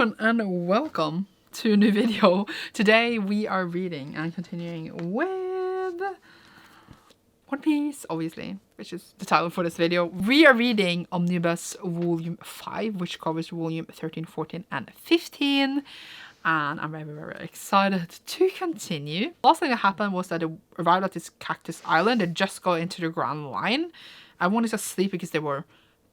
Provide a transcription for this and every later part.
everyone and welcome to a new video. Today we are reading and continuing with One Piece, obviously, which is the title for this video. We are reading Omnibus Volume 5, which covers Volume 13, 14 and 15. And I'm very, very excited to continue. Last thing that happened was that they arrived at this cactus island. They just got into the Grand Line. Everyone is asleep because they were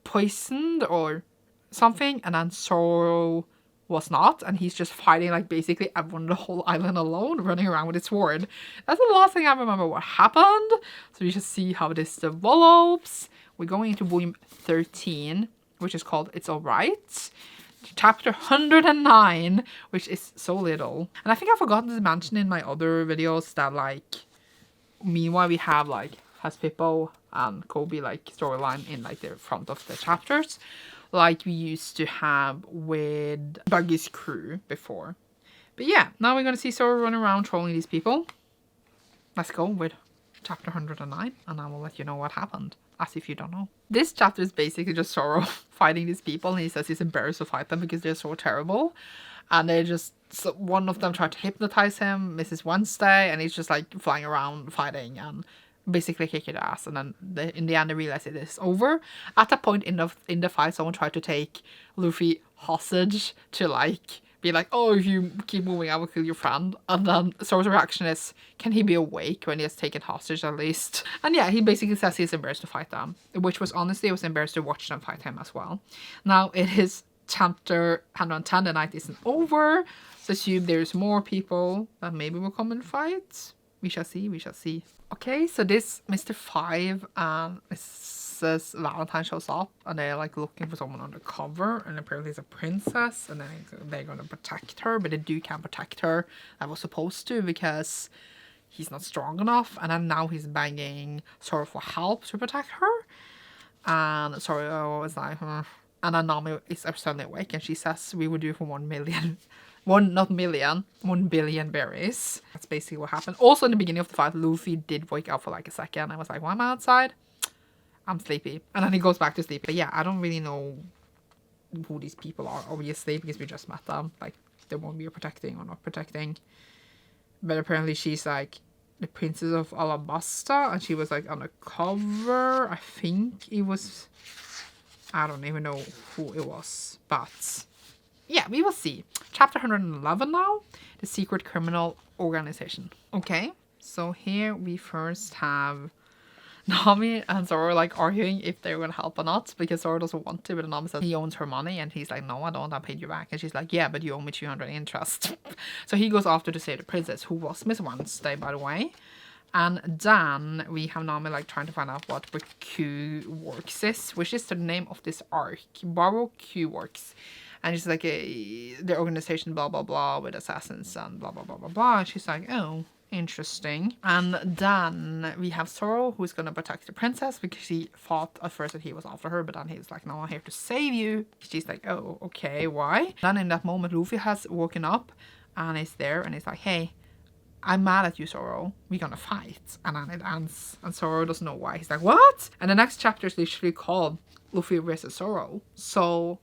poisoned or something, and then Zoro was not, and he's just fighting like basically everyone on the whole island alone, running around with his sword. That's the last thing I remember what happened. So we just see how this develops. We're going into volume 13, which is called It's Alright. Chapter 109, which is so little. And I think I've forgotten to mention in my other videos that like meanwhile we have like Haspippo and Kobe like storyline in like the front of the chapters, like we used to have with Buggy's crew before. But yeah, now we're gonna see Zoro run around trolling these people. Let's go with chapter 109 and I will let you know what happened, as if you don't know. This chapter is basically just Zoro fighting these people, and he says he's embarrassed to fight them because they're so terrible. And they just, so one of them tried to hypnotize him, Mrs. Wednesday, and he's just like flying around fighting and basically kicking their ass. And then in the end they realize it is over. At that point in the fight, someone tried to take Luffy hostage to like be like, oh, if you keep moving I will kill your friend. And then Zoro's reaction is, can he be awake when he has taken hostage at least? And yeah, he basically says he's embarrassed to fight them, which was honestly, I was embarrassed to watch them fight him as well. Now it is chapter 110, the night isn't over, so assume there's more people that maybe will come and fight. We shall see, we shall see. Okay, so this Mr. 5 and Mrs. Valentine shows up, and they're like looking for someone undercover, and apparently it's a princess, and then they're gonna protect her, but the dude can't protect her. I was supposed to because he's not strong enough, and then now he's begging Zoro for help to protect her. And Zoro was like, And then Nami is suddenly awake, and she says we would do for 1 million. 1 billion berries. That's basically what happened. Also in the beginning of the fight, Luffy did wake up for like a second. I was like, why am I outside? I'm sleepy. And then he goes back to sleep. But yeah, I don't really know who these people are, obviously, because we just met them. Like, they won't be protecting or not protecting. But apparently she's like the Princess of Alabasta, and she was like on a cover. I think it was, I don't even know who it was, but yeah, we will see. Chapter 111 now, the secret criminal organization. Okay, so here we first have Nami and Zoro like arguing if they're gonna help or not, because Zoro doesn't want to, but Nami says he owns her money, and he's like, no, I don't, I paid you back. And she's like, yeah, but you owe me 200 interest. So he goes after to save the princess, who was Miss Wednesday, by the way. And then we have Nami like trying to find out what BAROQUE Works is, which is the name of this arc. BAROQUE Works. And it's like the organization blah blah blah with assassins and blah blah blah blah blah. And she's like, oh, interesting. And then we have Zoro, who's gonna protect the princess, because she thought at first that he was after her, but then he's like, no, I'm here to save you. She's like, oh, okay, why? Then in that moment Luffy has woken up and is there, and he's like, hey, I'm mad at you, Zoro. We're gonna fight. And then it ends, and Zoro doesn't know why. He's like, what? And the next chapter is literally called Luffy vs. Zoro. So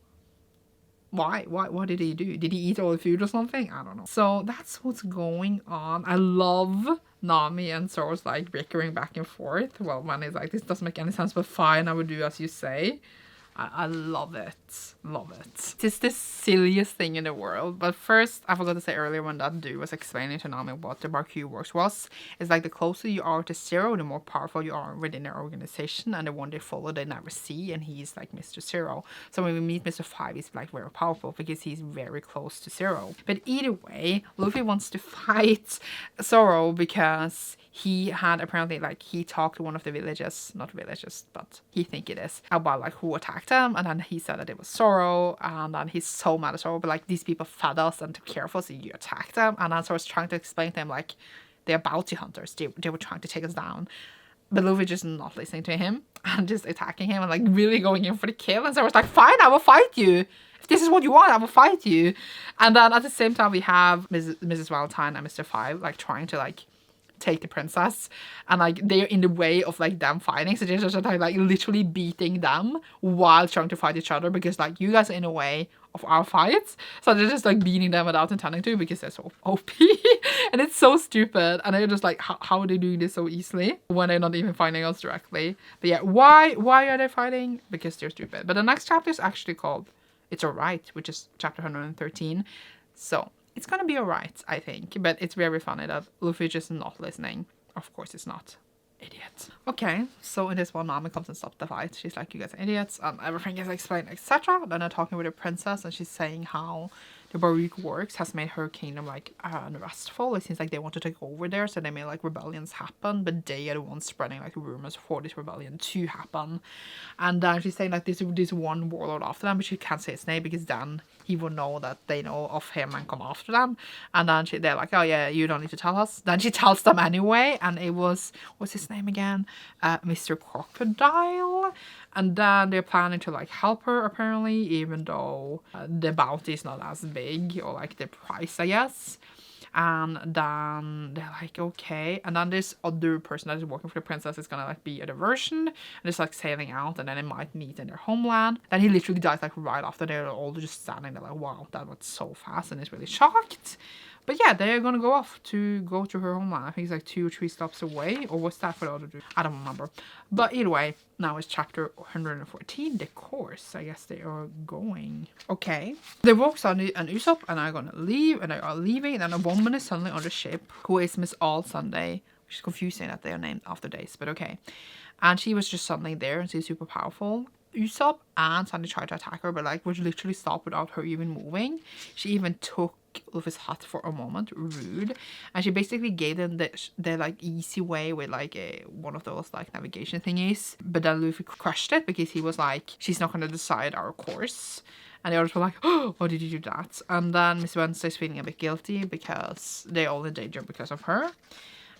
why? What did he do? Did he eat all the food or something? I don't know. So that's what's going on. I love Nami and Zoro's like bickering back and forth. Well, when he's like, this doesn't make any sense, but fine, I will do as you say. I love it. Love it. It's the silliest thing in the world. But first, I forgot to say earlier when that dude was explaining to Nami what the BAROQUE Works was. It's like the closer you are to Zero, the more powerful you are within their organization. And the one they follow, they never see. And he's like Mr. Zero. So when we meet Mr. 5, he's like very powerful because he's very close to Zero. But either way, Luffy wants to fight Zoro because he had apparently like he talked to one of the villages, not villages, but he think it is, about like who attacked him, and then he said that it was Zoro, and then he's so mad at Zoro, but like these people fed us and took care of us, so you attacked them. And then Zoro's trying to explain to him like they're bounty hunters, they were trying to take us down. But Luffy just not listening to him and just attacking him and like really going in for the kill. And Zoro's like, fine, I will fight you. If this is what you want, I will fight you. And then at the same time we have Mrs. Valentine and Mr. 5 like trying to like take the princess, and like they're in the way of like them fighting, so they're just like literally beating them while trying to fight each other, because like you guys are in the way of our fights. So they're just like beating them without intending to, because they're so OP. And it's so stupid, and they're just like, how are they doing this so easily when they're not even fighting us directly? But yeah, why are they fighting? Because they're stupid. But the next chapter is actually called It's Alright, which is chapter 113. So it's gonna be alright, I think. But it's very funny that Luffy just not listening. Of course it's not. Idiot. Okay, so in this one, Nami comes and stops the fight. She's like, you guys are idiots, and everything is explained, etc. Then they're talking with the princess, and she's saying how the BAROQUE works has made her kingdom like unrestful. It seems like they want to take over there, so they made like rebellions happen, but they are the ones spreading like rumors for this rebellion to happen. And then she's saying like this one warlord after them, but she can't say his name because then he will know that they know of him and come after them. And then they're like, oh yeah, you don't need to tell us. Then she tells them anyway, and it was, what's his name again? Mr. Crocodile. And then they're planning to like help her apparently, even though the bounty is not as big, or like the price, I guess. And then they're like, okay. And then this other person that is working for the princess is gonna like be a diversion, and it's like sailing out, and then they might meet in their homeland. Then he literally dies like right after. They're all just standing there like, wow, that went so fast, and it's really shocked. But yeah, they're gonna go off to go to her homeland. I think it's like 2 or 3 stops away, or what's that for the other dude? I don't remember. But either way, now it's chapter 114, the course. I guess they are going. Okay. The Rogue Sunday and Usopp and are gonna leave, and they are leaving, and then a woman is suddenly on the ship who is Miss All Sunday, which is confusing that they are named after days, but okay. And she was just suddenly there, and she's super powerful. Usopp and Sandy tried to attack her, but like was literally stopped without her even moving. She even took Luffy's hat for a moment, rude, and she basically gave them the like easy way with like one of those like navigation thingies, but then Luffy crushed it because he was like, she's not gonna decide our course. And the others were like, oh, why did you do that? And then Miss Wednesday's feeling a bit guilty because they're all in danger because of her.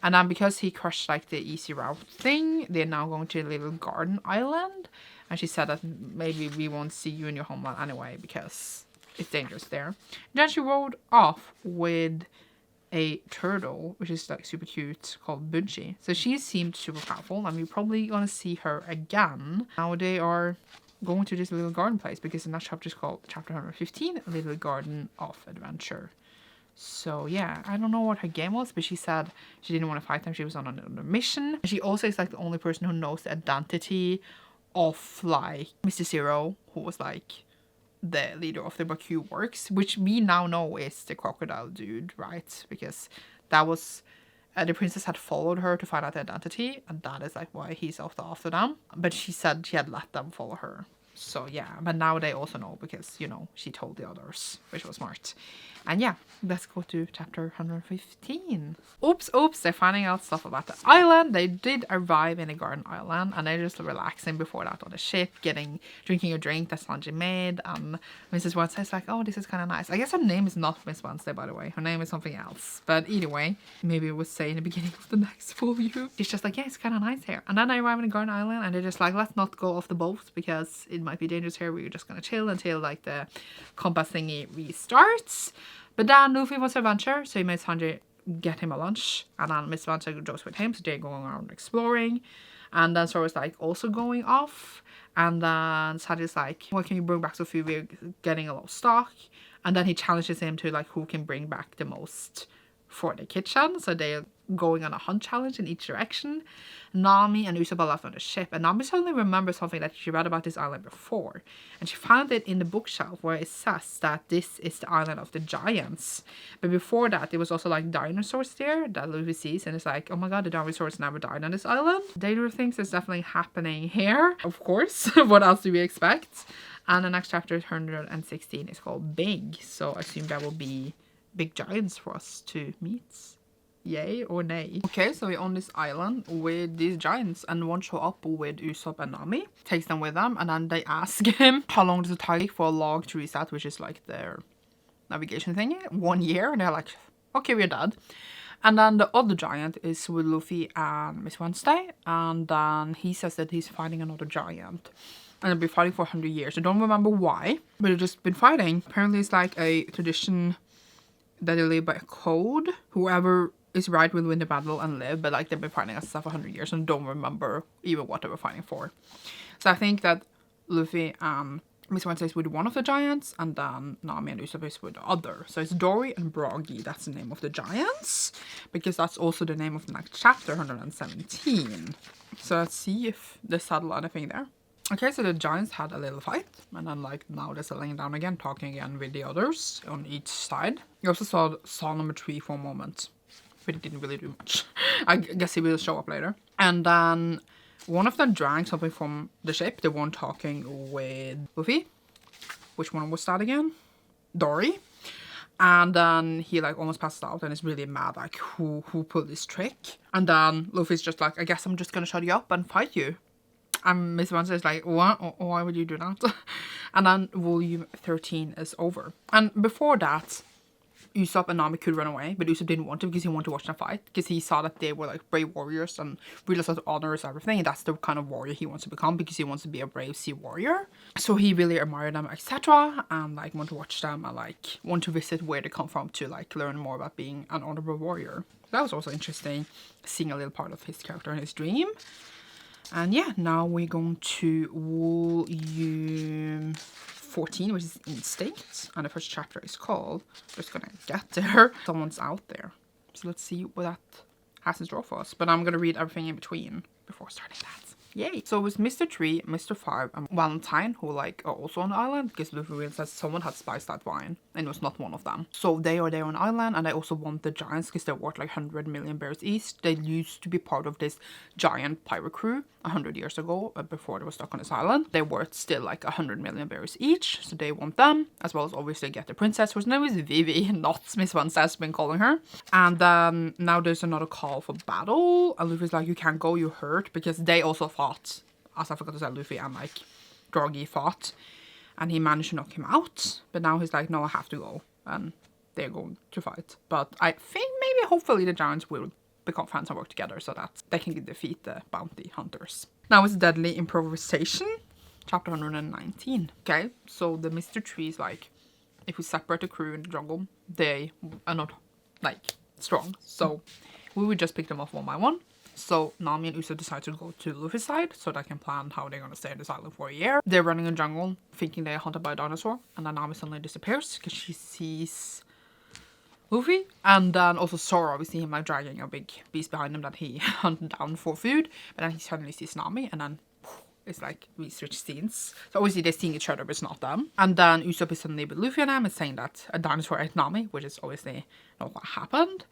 And then because he crushed like the easy route thing, they're now going to a little garden island. And she said that maybe we won't see you in your homeland anyway because it's dangerous there. Then she rode off with a turtle, which is like super cute, called Bunchy. So she seemed super powerful, and we're probably gonna see her again. Now they are going to this little garden place because the next chapter is called chapter 115, a little garden of adventure. So yeah, I don't know what her game was, but she said she didn't want to fight them. She was on another mission. She also is like the only person who knows the identity of like Mr. Zero, who was like the leader of the BAROQUE works, which we now know is the crocodile dude, right? Because that was the princess had followed her to find out the identity, and that is like why he's after them. But she said she had let them follow her. So yeah, but now they also know because, you know, she told the others, which was smart. And yeah, let's go to chapter 115. Oops, they're finding out stuff about the island. They did arrive in a garden island, and they're just relaxing before that on the ship, drinking a drink that Sanji made. Mrs. Wednesday's like, oh, this is kind of nice. I guess her name is not Miss Wednesday, by the way. Her name is something else. But either way, maybe it was say in the beginning of the next volume. It's just like, yeah, it's kind of nice here. And then they arrive in a garden island, and they're just like, let's not go off the boat because it might be dangerous here. We're just gonna chill until like the compass thingy restarts. But then Luffy wants to adventure, so he makes Sanji get him a lunch, and then Miss Wednesday goes with him, so they're going around exploring. And then Zoro's like also going off, and then Sanji's like, what can you bring back so food? We're getting a lot of stock. And then he challenges him to like who can bring back the most for the kitchen, so they're going on a hunt challenge in each direction. Nami and Usopp are left on the ship, and Nami suddenly remembers something that she read about this island before, and she found it in the bookshelf where it says that this is the island of the giants. But before that, there was also like dinosaurs there that Luffy sees, and it's like, oh my god, the dinosaurs never died on this island. Dangerous things is definitely happening here, of course. What else do we expect? And the next chapter, 116, is called Big, so I assume that will be big giants for us to meet. Yay or nay? Okay, so we're on this island with these giants, and one show up with Usopp and Nami, takes them with them, and then they ask him how long does it take for a log to reset, which is like their navigation thingy. 1 year, and they're like, okay, we're dead. And then the other giant is with Luffy and Miss Wednesday, and then he says that he's fighting another giant. And they've been fighting for 100 years. I don't remember why, but they've just been fighting. Apparently it's like a tradition that they live by a code. Whoever is right will win the battle and live, but like they've been fighting us for 100 years and don't remember even what they were fighting for. So I think that Luffy and Miss Wednesday is with one of the giants, and then Nami and Usopp is with the other. So it's Dorry and Broggy, that's the name of the giants, because that's also the name of the next chapter, 117. So let's see if they settle anything there. Okay, so the giants had a little fight, and then like now they're settling down again, talking again with the others on each side. You also saw number 3 for a moment, but it didn't really do much. I guess he will show up later. And then one of them drank something from the ship, the one talking with Luffy. Which one was that again? Dorry. And then he like almost passes out and is really mad, like who pulled this trick. And then Luffy's just like, I guess I'm just gonna shut you up and fight you. And Miss Wednesday is like, what? Why would you do that? And then volume 13 is over. And before that, Usopp and Nami could run away, but Usopp didn't want to because he wanted to watch them fight, because he saw that they were like brave warriors and realized that honor is everything, and that's the kind of warrior he wants to become, because he wants to be a brave sea warrior. So he really admired them, etc., and like want to watch them and like want to visit where they come from to like learn more about being an honorable warrior. That was also interesting, seeing a little part of his character in his dream. And yeah, now we're going to volume 14, which is Instinct, and the first chapter is called, just gonna get there, Someone's Out There. So let's see what that has in store for us, but I'm gonna read everything in between before starting that. Yay! So it was Mr. 3, Mr. 5, and Valentine, who like are also on the island, because Luffy realized someone had spiced that wine, and it was not one of them. So they are there on the island, and they also want the giants, because they're worth like 100 million bears each. They used to be part of this giant pirate crew 100 years ago, before they were stuck on this island. They worth still like 100 million bears each, so they want them, as well as obviously get the princess, whose name is Vivi, not Miss Wednesday has been calling her. And now there's another call for battle, and Luffy's like, you can't go, you hurt, because they also fought, as I forgot to say, Luffy and like Broggy fought, and he managed to knock him out, but now he's like, no, I have to go, and they're going to fight. But I think maybe hopefully the giants will become friends and work together so that they can defeat the bounty hunters. Now it's Deadly Improvisation, chapter 119. Okay, so the Mr. Tree is like, if we separate the crew in the jungle, they are not like strong, so we would just pick them off one by one. So Nami and Usopp decide to go to Luffy's side so they can plan how they're gonna stay on this island for a year. They're running in the jungle thinking they're hunted by a dinosaur, and then Nami suddenly disappears because she sees Luffy, and then also Zoro, we see him like dragging a big beast behind him that he hunted down for food, but then he suddenly sees Nami, and then it's like we switch scenes. So obviously they're seeing each other, but it's not them. And then Usopp is suddenly with Luffy and them and saying that a dinosaur ate Nami, which is obviously not what happened.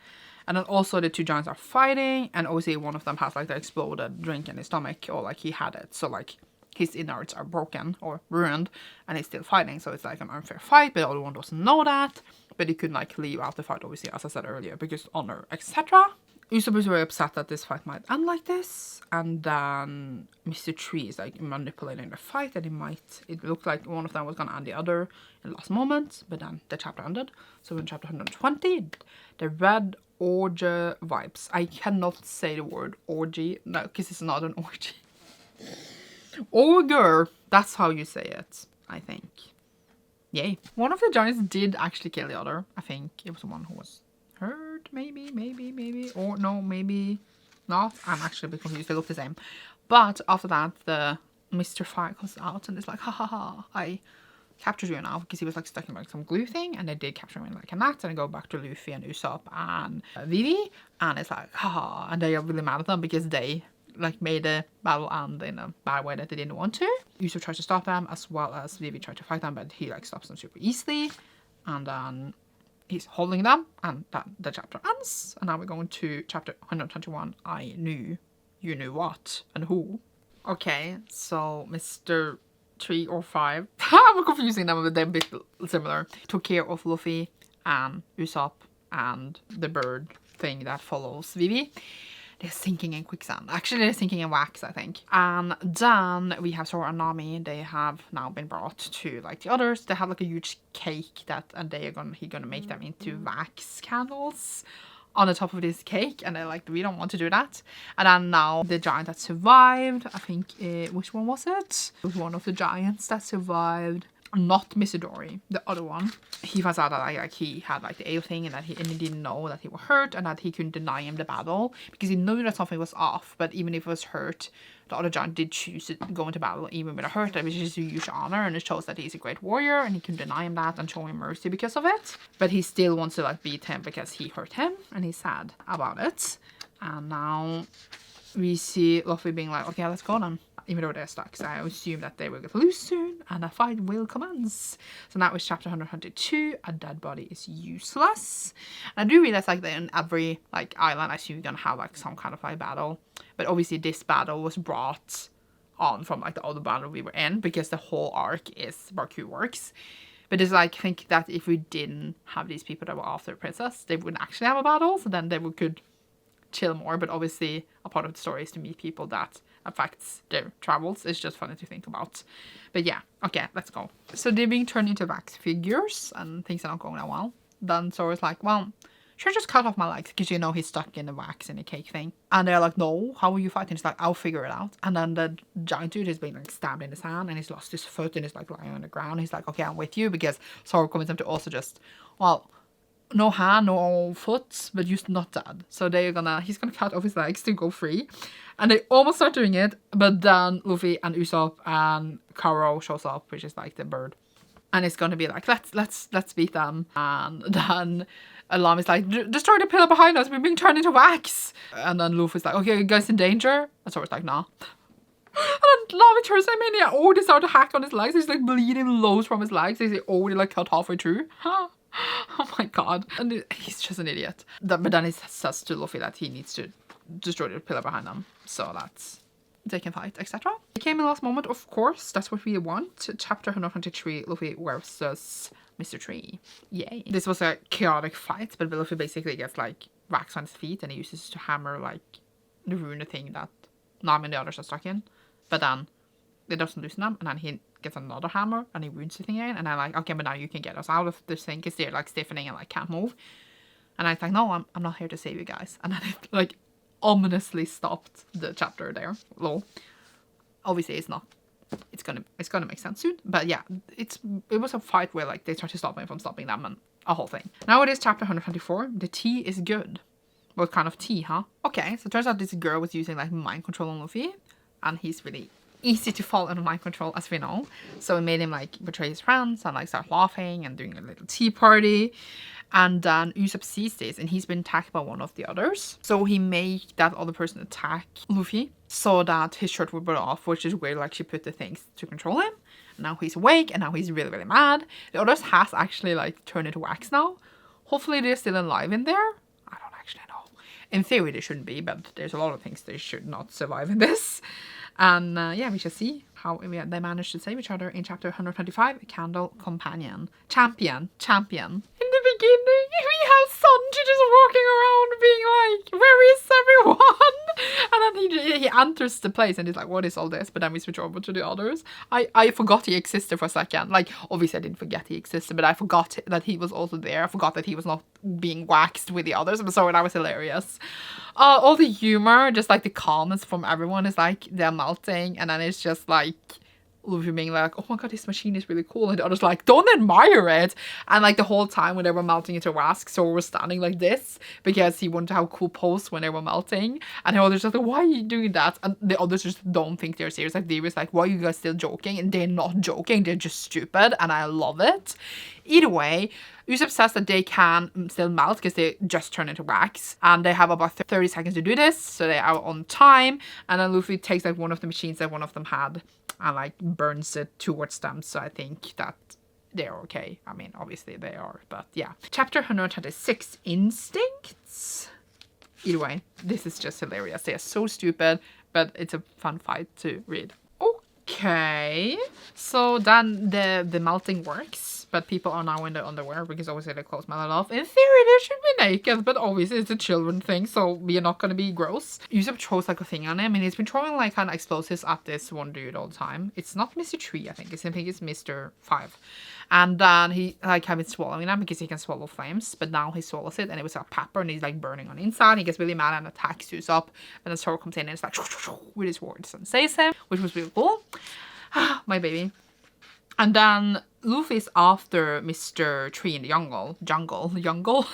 And then also the two giants are fighting, and obviously one of them has like the exploded drink in his stomach, or like he had it, so like his innards are broken or ruined, and he's still fighting, so it's like an unfair fight, but the other one doesn't know that. But he couldn't like leave out the fight, obviously, as I said earlier, because honor, etc. Usopp is very upset that this fight might end like this, and then Mr. Tree is like manipulating the fight, and it looked like one of them was gonna end the other in the last moment, but then the chapter ended. So in chapter 120, the red Ogre vibes. I cannot say the word orgy, no, because it's not an orgy. Ogre, that's how you say it, I think. Yay. One of the giants did actually kill the other. I think it was the one who was hurt, maybe, or no, maybe not. I'm actually a bit confused, they look the same. But after that, the Mr. Fire comes out and it's like, ha ha ha, I captured you now, because he was like stuck in like some glue thing, and they did capture him in like a net, and I go back to Luffy and Usopp and Vivi, and it's like, haha, and they are really mad at them because they like made the battle end in a bad way that they didn't want to. Usopp tries to stop them, as well as Vivi tried to fight them, but he like stops them super easily, and then he's holding them, and the chapter ends. And now we're going to chapter 121, I Knew You Knew What and Who. Okay, so Mr. 3 or 5, I'm confusing them, but they're a bit similar, took care of Luffy and Usopp and the bird thing that follows Vivi. They're sinking in quicksand. Actually, they're sinking in wax, I think. And then we have Zoro and Nami. They have now been brought to like the others. They have like a huge cake and he's gonna make them into wax candles on the top of this cake, and they're like, we don't want to do that. And then now the giant that survived, I think, which one was it? It was one of the giants that survived. not Mr. Dorry, the other one. He finds out that like he had like the ale thing, and that he didn't know that he was hurt, and that he couldn't deny him the battle because he knew that something was off. But even if it was hurt, the other giant did choose to go into battle even with a hurt, which is a huge honor, and it shows that he's a great warrior, and he can deny him that and show him mercy because of it. But he still wants to like beat him because he hurt him, and he's sad about it. And now we see Luffy being like, okay, let's go then. Even though they're stuck, so I assume that they will get loose soon and a fight will commence. So now it's chapter 122. A dead body is useless. And I do realize like that in every like island, I assume you're gonna have like some kind of like battle. But obviously this battle was brought on from like the other battle we were in because the whole arc is BAROQUE works. But it's like, I think that if we didn't have these people that were after the princess, they wouldn't actually have a battle. So then they could chill more. But obviously a part of the story is to meet people that affects their travels. It's just funny to think about. But yeah, okay, let's go. So they're being turned into wax figures and things are not going that well. Then Zoro's like, well, should I just cut off my legs? Because you know he's stuck in the wax in the cake thing. And they're like, no, how are you fighting? He's like, I'll figure it out. And then the giant dude is being like stabbed in his hand and he's lost his foot and he's like lying on the ground. He's like, okay, I'm with you, because Zoro convinced him to also just, well, no hand, no foot, but you're not dead. So he's gonna cut off his legs to go free. And they almost start doing it, but then Luffy and Usopp and Karo shows up, which is like the bird. And it's gonna be like, let's beat them. And then Alam is like, destroy the pillar behind us, we're being turned into wax. And then Luffy's like, okay, you guys in danger? And so it's like, nah. And then Lava turns him in, yeah, oh, they start to hack on his legs. He's like bleeding loads from his legs. They say, oh, they like cut halfway through. Oh my god. And he's just an idiot. But then he says to Luffy that he needs to destroy the pillar behind them. So that's, they can fight, etc. It came in last moment, of course. That's what we want. Chapter 123, Luffy versus Mr. Tree. Yay. This was a chaotic fight, but Luffy basically gets like wax on his feet and he uses it to hammer like the rune thing that Nami and the others are stuck in. But then it doesn't loosen them, and then he gets another hammer and he wounds the thing again, and I'm like, okay, but now you can get us out of this thing because they're like stiffening and like can't move. And I was like, no, I'm not here to save you guys. And then it like ominously stopped the chapter there. Lol. Obviously it's not, it's gonna make sense soon, but yeah, it was a fight where like they tried to stop him from stopping them and a whole thing. Now it is chapter 124. The tea is good. What kind of tea, huh? Okay, so it turns out this girl was using like mind control on Luffy, and he's really easy to fall under mind control, as we know. So it made him like betray his friends and like start laughing and doing a little tea party. And then Usopp sees this and he's been attacked by one of the others. So he made that other person attack Luffy so that his shirt would burn off, which is where like she put the things to control him. And now he's awake and now he's really, really mad. The others has actually like turned into wax now. Hopefully they're still alive in there. I don't actually know. In theory they shouldn't be, but there's a lot of things they should not survive in this. And yeah, we shall see how they managed to save each other in chapter 125, Candle Companion. Champion. In the beginning, we have Sanji just walking around being like, where is everyone? And then he enters the place and he's like, what is all this? But then we switch over to the others. I forgot he existed for a second. Like, obviously I didn't forget he existed, but I forgot that he was also there. I forgot that he was not being waxed with the others. I'm sorry, that was hilarious. All the humor, just like the calmness from everyone is like, they're melting. And then it's just like, Luffy being like, oh my god, this machine is really cool, and the others like, don't admire it. And like the whole time when they were melting into wax, Zoro was standing like this because he wanted to have a cool pose when they were melting, and the others just like, why are you doing that? And the others just don't think they're serious. Like they was like, why are you guys still joking? And they're not joking, they're just stupid, and I love it. Either way, Usopp says that they can still melt because they just turn into wax, and they have about 30 seconds to do this, so they are on time. And then Luffy takes like one of the machines that one of them had and like burns it towards them, so I think that they're okay. I mean, obviously they are, but yeah. Chapter 126, Instincts. Either way, this is just hilarious. They are so stupid, but it's a fun fight to read. Okay, so then the melting works, but people are now in their underwear because obviously their clothes melted off. In theory, they should be naked, but obviously it's a children thing, so we are not going to be gross. Usopp throws like a thing on him, and he's been throwing like kind of explosives at this one dude all the time. It's not Mr. 3, I think it's Mr. 5. And then he like had been swallowing them because he can swallow flames, but now he swallows it and it was like pepper and he's like burning on the inside. He gets really mad and attacks Usopp, and then Zoro comes in and it's like with his words and saves him, which was really cool. My baby. And then Luffy's after Mr. Tree in the jungle.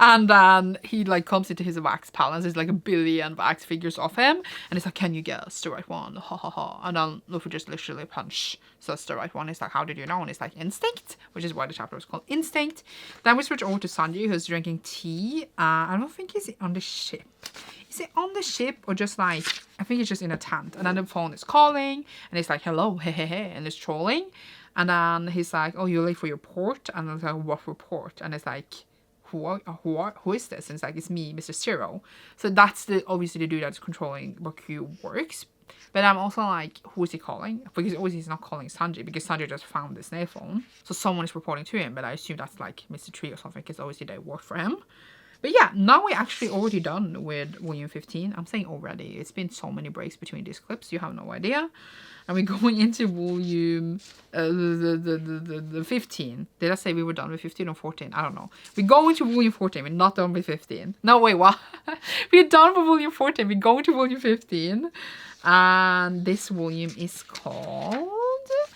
And then he like comes into his wax palace. There's like a billion wax figures of him. And he's like, can you guess the right one? Ha ha ha. And then Luffy just literally punch says the right one. He's like, how did you know? And it's like, instinct, which is why the chapter was called Instinct. Then we switch over to Sanji, who's drinking tea. I don't think he's on the ship. Is it on the ship or just like, I think it's just in a tent. And then the phone is calling and it's like, hello, hey, hey, hey. And it's trolling. And then he's like, oh, you're late for your report? And I was like, what report? And it's like, who is this? And it's like, it's me, Mr. Zero. So that's obviously the dude that's controlling BAROQUE works. But I'm also like, who is he calling? Because obviously he's not calling Sanji, because Sanji just found the Snail-O-Phone. So someone is reporting to him, but I assume that's like Mr. Tree or something, because obviously they work for him. But yeah, now we're actually already done with volume 15. I'm saying already. It's been so many breaks between these clips, you have no idea. And we're going into volume the 15. Did I say we were done with 15 or 14? I don't know. We're going to volume 14. We're not done with 15. No, wait, what? We're done with volume 14. We're going to volume 15. And this volume is called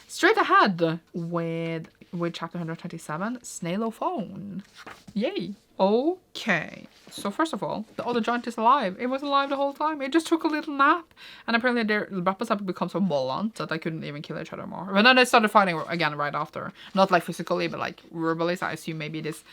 Straight Ahead with chapter 127, Snail-O-Phone. Yay. Okay, so first of all, the other giant is alive. It was alive the whole time. It just took a little nap. And apparently their weapons have become so violent that they couldn't even kill each other more. But then they started fighting again right after. Not like physically, but like verbally. So I assume maybe this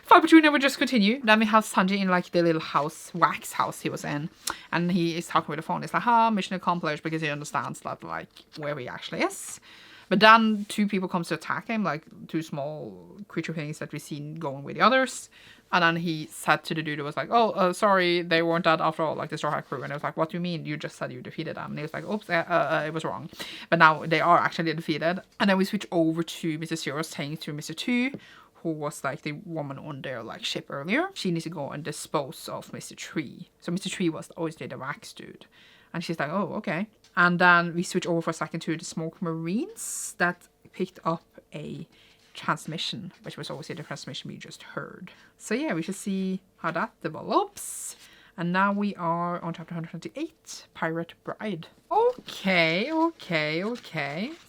fight between them would just continue. Then we have Sanji in like the little house, wax house he was in. And he is talking with the phone. It's like, mission accomplished, because he understands that like where he actually is. But then two people comes to attack him, like two small creature things that we've seen going with the others. And then he said to the dude who was like, oh, sorry, they weren't dead after all, like the Straw Hat crew. And I was like, what do you mean? You just said you defeated them. And he was like, oops, it was wrong. But now they are actually defeated. And then we switch over to Mr. Zero saying to Mr. 2, who was like the woman on their like ship earlier, she needs to go and dispose of Mr. Tree. So Mr. Tree was obviously the wax dude. And she's like, oh, okay. And then we switch over for a second to the Smoke Marines that picked up a transmission, which was obviously the transmission we just heard. So yeah, we should see how that develops. And now we are on chapter 128, Pirate Bride. Okay.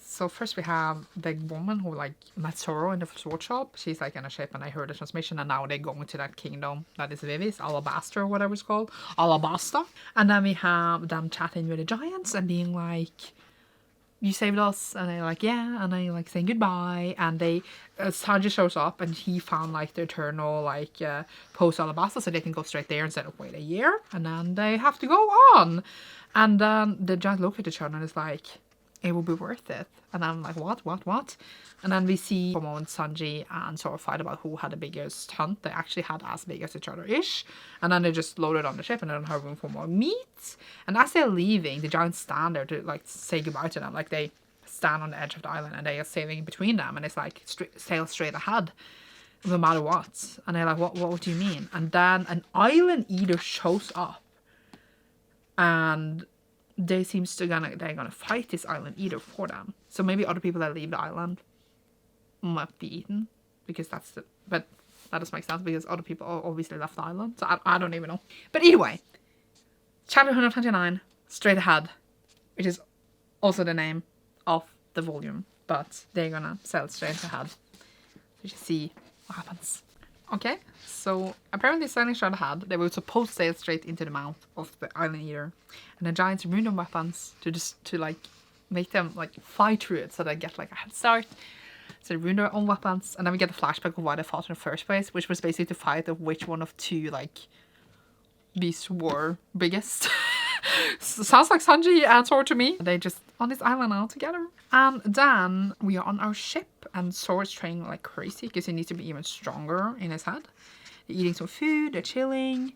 So first we have the woman who like met Zoro in the sword shop. She's like in a ship and I heard the transmission, and now they're going to that kingdom that is Vivi's, Alabasta or whatever it's called. Alabasta. And then we have them chatting with the giants and being like, you saved us, and they're like, yeah, and they like saying goodbye, and they Sanji shows up and he found like the eternal like post Alabasta, so they can go straight there instead of wait a year, and then they have to go on. And then the giant look at each other and is like, it will be worth it. And I'm like, what? And then we see for a moment Sanji and Zoro fight about who had the biggest hunt. They actually had as big as each other-ish. And then they just loaded on the ship and they don't have room for more meat. And as they're leaving, the giants stand there to like say goodbye to them. Like they stand on the edge of the island and they are sailing between them. And it's like sail straight ahead, no matter what. And they're like, what do you mean? And then an island eater shows up. And they're gonna fight this island eater for them. So maybe other people that leave the island might be eaten, because but that doesn't make sense because other people obviously left the island. So I don't even know. But anyway, chapter 129, Straight Ahead, which is also the name of the volume, but they're gonna sail straight ahead. We should see what happens. Okay, so apparently sailing straight ahead, they were supposed to sail straight into the mouth of the island eater, and the giants ruined their weapons to like make them like fly through it so they get like a head start. So they ruined their own weapons, and then we get the flashback of why they fought in the first place, which was basically to fight of which one of two like beasts were biggest. Sounds like Sanji and Zoro to me. They just on this island now together. And then we are on our ship, and Zoro's training like crazy because he needs to be even stronger in his head. They're eating some food, they're chilling,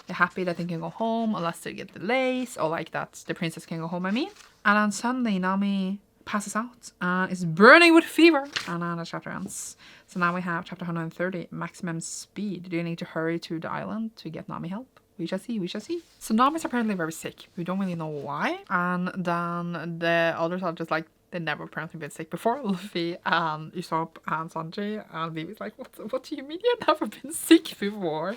they're happy that they can go home unless they get delays, or like that the princess can go home, I mean. And then suddenly Nami passes out and is burning with fever, and then the chapter ends. So now we have chapter 130, maximum speed. Do you need to hurry to the island to get Nami help? We shall see. So Nami's apparently very sick. We don't really know why. And then the others are just like, they never apparently been sick before. Luffy and Usopp and Sanji, and Vivi's like, what do you mean you've never been sick before?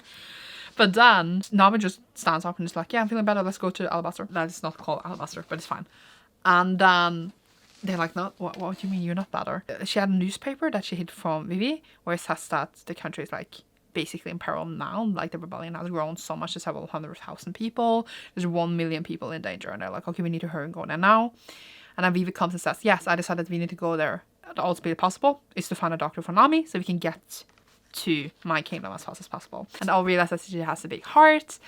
But then Nami just stands up and is like, yeah, I'm feeling better, let's go to Alabaster. That is not called Alabaster, but it's fine. And then they're like, no, what do you mean you're not better? She had a newspaper that she hid from Vivi where it says that the country is like basically in peril now. Like the rebellion has grown so much to several 100,000 people. There's 1 million people in danger, and they're like, okay, we need to hurry and go there now. And then Vivi comes and says, yes, I decided we need to go there at all speed possible, is to find a doctor for Nami so we can get to my kingdom as fast as possible. And I'll realize that she has a big heart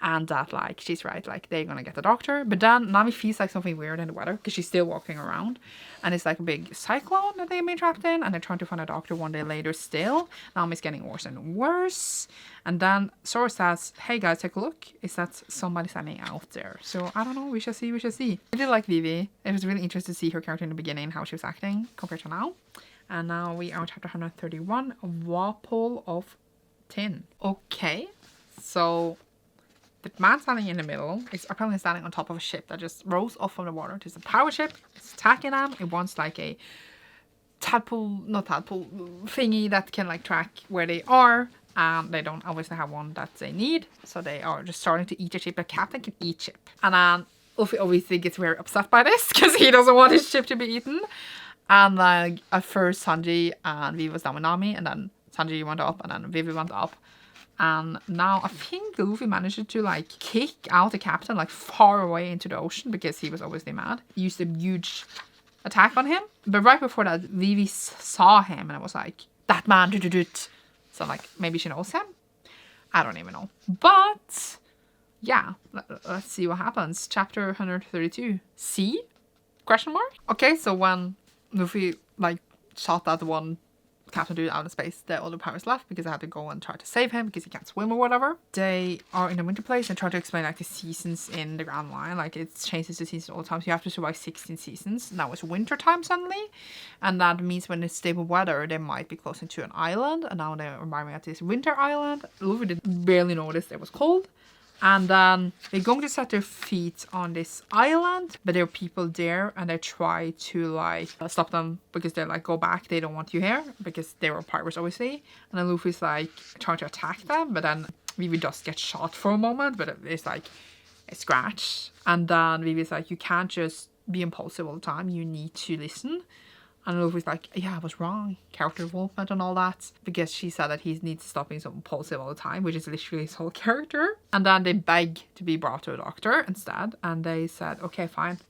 and that like she's right, like they're gonna get the doctor. But then Nami feels like something weird in the weather because she's still walking around, and it's like a big cyclone that they've been trapped in, and they're trying to find a doctor one day later still. Nami's getting worse and worse, and then Zoro says, hey guys, take a look, is that somebody standing out there? So I don't know, we shall see. I did like Vivi. It was really interesting to see her character in the beginning, how she was acting compared to now. And now we are on chapter 131, Wapol of Tin. Okay, so the man standing in the middle is apparently standing on top of a ship that just rose off from the water. There's a pirate ship. It's attacking them. It wants like a not tadpole thingy that can like track where they are. They don't obviously have one that they need. So they are just starting to eat the ship. The captain can eat ship. And then Luffy obviously gets very upset by this because he doesn't want his ship to be eaten. And like at first Sanji and Vivi was down with Nami, and then Sanji went up and then Vivi went up. And now I think Luffy managed to like kick out the captain like far away into the ocean because he was obviously mad. He used a huge attack on him. But right before that, Vivi saw him and I was like, that man, do-do-do-do. So like maybe she knows him. I don't even know. But yeah, let's see what happens. Chapter 132. See? Question mark? Okay, so when Luffy like shot that one captain dude out of space, the other pirates left because they had to go and try to save him because he can't swim or whatever. They are in the winter place and try to explain like the seasons in the Grand Line. Like it changes the seasons all the time, so you have to survive 16 seasons. Now it's winter time suddenly, and that means when it's stable weather they might be close to an island, and now they're arriving at this winter island. Luffy did barely notice it was cold. And then they're going to set their feet on this island, but there are people there and they try to like stop them because they're like, go back, they don't want you here, because they were pirates obviously. And then Luffy's like trying to attack them, but then Vivi does get shot for a moment, but it's like a scratch. And then Vivi's like, you can't just be impulsive all the time, you need to listen. And Luffy's like, yeah, I was wrong. Character development and all that. Because she said that he needs to stop being so impulsive all the time, which is literally his whole character. And then they beg to be brought to a doctor instead. And they said, okay, fine.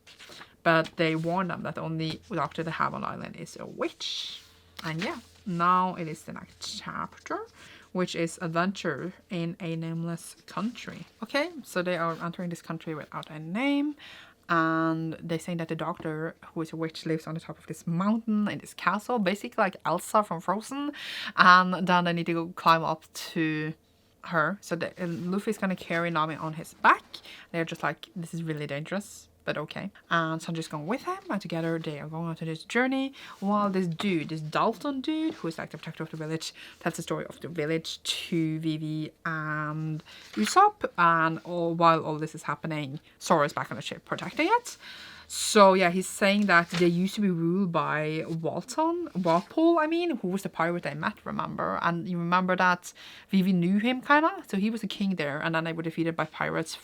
But they warn them that the only doctor they have on the island is a witch. And yeah, now it is the next chapter, which is adventure in a nameless country. Okay, so they are entering this country without a name. And they're saying that the doctor, who is a witch, lives on the top of this mountain in this castle, basically like Elsa from Frozen. And then they need to go climb up to her. So Luffy's gonna carry Nami on his back. They're just like, this is really dangerous, but okay. And Sanji's going with him, and together they are going on to this journey. While this dude, this Dalton dude, who is like the protector of the village, tells the story of the village to Vivi and Usopp. And while all this is happening, Zoro is back on the ship protecting it. So yeah, he's saying that they used to be ruled by Wapol, who was the pirate they met, remember? And you remember that Vivi knew him kind of? So he was a king there, and then they were defeated by pirates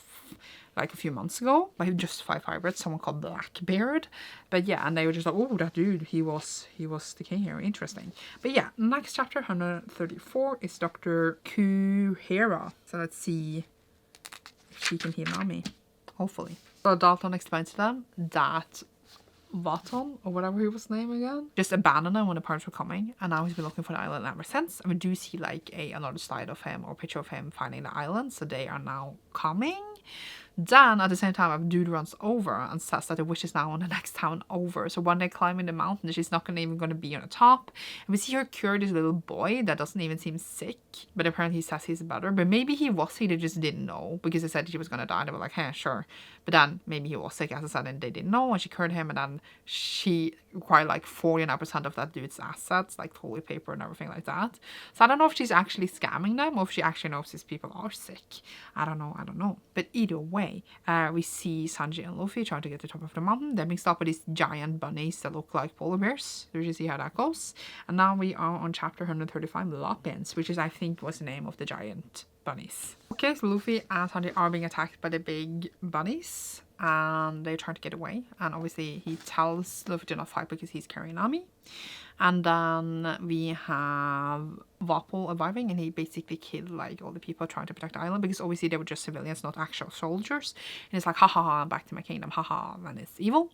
like a few months ago by just 5 pirates, someone called Blackbeard. But yeah, and they were just like, oh, that dude, he was the king here, interesting. But yeah, next chapter 134 is Dr. Kureha. So let's see if she can heal Nami, hopefully. So Dalton explains to them that Vaton, or whatever he was named again, just abandoned him when the pirates were coming, and now he's been looking for the island ever since. And we do see like another slide of him or picture of him finding the island, so they are now coming. Then at the same time, a dude runs over and says that the witch is now on the next town over. So when they climb in the mountain, she's not even going to be on the top. And we see her cure this little boy that doesn't even seem sick, but apparently he says he's better. But maybe he was sick, they just didn't know, because they said he was going to die. They were like, hey, sure. But then maybe he was sick, as I said, and they didn't know, and she cured him, and then she acquired like 49% of that dude's assets, like toilet paper and everything like that. So I don't know if she's actually scamming them or if she actually knows these people are sick. I don't know. But either way, we see Sanji and Luffy trying to get to the top of the mountain. They're being stopped by these giant bunnies that look like polar bears. So you see how that goes. And now we are on chapter 135, Lapins, which is, I think, was the name of the giant bunnies. Okay, so Luffy and Sanji are being attacked by the big bunnies. and they're trying to get away. And obviously he tells Luffy to not fight because he's carrying Nami. And then we have Wapol arriving, and he basically killed like all the people trying to protect the island, because obviously they were just civilians, not actual soldiers. And it's like, haha, I'm back to my kingdom, haha, and it's evil.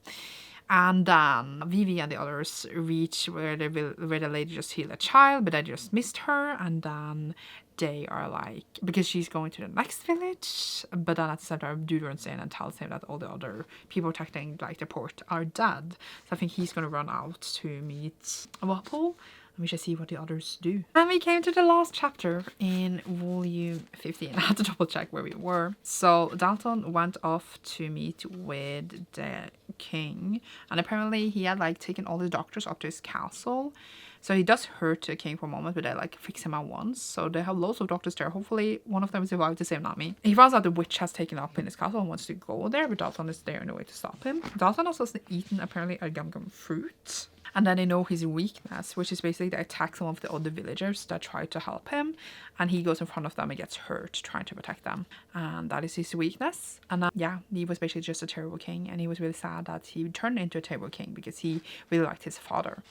And then Vivi and the others reach where the lady just healed a child, but they just missed her. And then they are like, because she's going to the next village, but then at the same time Dude runs in and tells him that all the other people protecting like the port are dead. So I think he's gonna run out to meet Wapol. And we shall see what the others do. And we came to the last chapter in volume 15. I had to double check where we were. So Dalton went off to meet with the king. And apparently he had like taken all the doctors up to his castle. So he does hurt the king for a moment, but they like fix him at once. So they have loads of doctors there. Hopefully one of them survived to save Nami. He finds out the witch has taken up in his castle and wants to go there, but Dalton is there in a way to stop him. Dalton also has eaten apparently a gum fruit. And then they know his weakness, which is basically they attack some of the other villagers that try to help him. And he goes in front of them and gets hurt trying to protect them. And that is his weakness. And yeah, he was basically just a terrible king. And he was really sad that he turned into a terrible king because he really liked his father.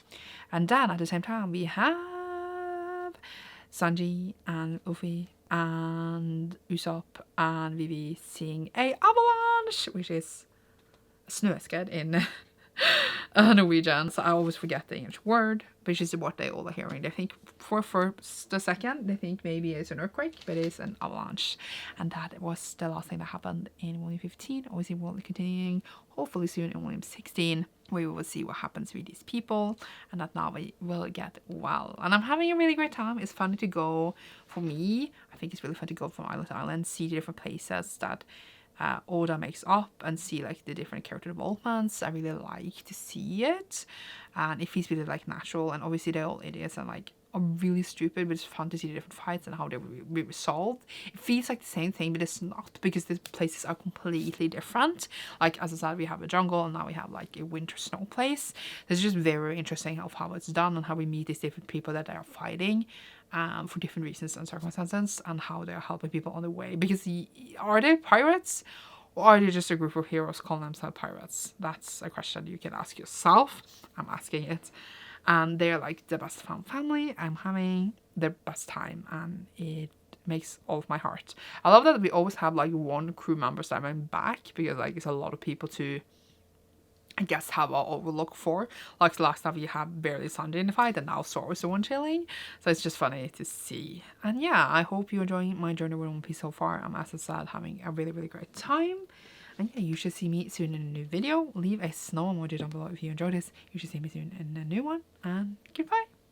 And then at the same time, we have Sanji and Luffy and Usopp and Vivi seeing a avalanche, which is snöskred in Norwegian, so I always forget the English word, which is what they all are hearing. They think for first a second, they think maybe it's an earthquake, but it's an avalanche. And that was the last thing that happened in volume 15. Obviously, we'll be continuing hopefully soon in volume 16, where we will see what happens with these people, and that Navi will get well. And I'm having a really great time. It's fun to go, for me, I think it's really fun to go from island to island, see the different places that Oda makes up, and see like the different character developments. I really like to see it, and it feels really like natural. And obviously they're all idiots and like are really stupid, but it's fun to see the different fights and how they be resolved. It feels like the same thing, but it's not, because the places are completely different. Like as I said, we have a jungle, and now we have like a winter snow place. It's just very interesting of how it's done and how we meet these different people that they are fighting for different reasons and circumstances, and how they're helping people on the way. Because are they pirates, or are they just a group of heroes calling themselves pirates? That's a question you can ask yourself. I'm asking it. And they're like the best fun family. I'm having the best time, and it makes all of my heart. I love that we always have like one crew member standing back, because like it's a lot of people to, I guess, have an overlook for. Like the last time we have barely Sanji in the fight, and now Zoro is the one chilling. So it's just funny to see. And yeah, I hope you're enjoying my journey with One Piece so far. I'm, as I said, having a really, really great time. And yeah, you should see me soon in a new video. Leave a snow emoji down below if you enjoyed this. You should see me soon in a new one. And goodbye.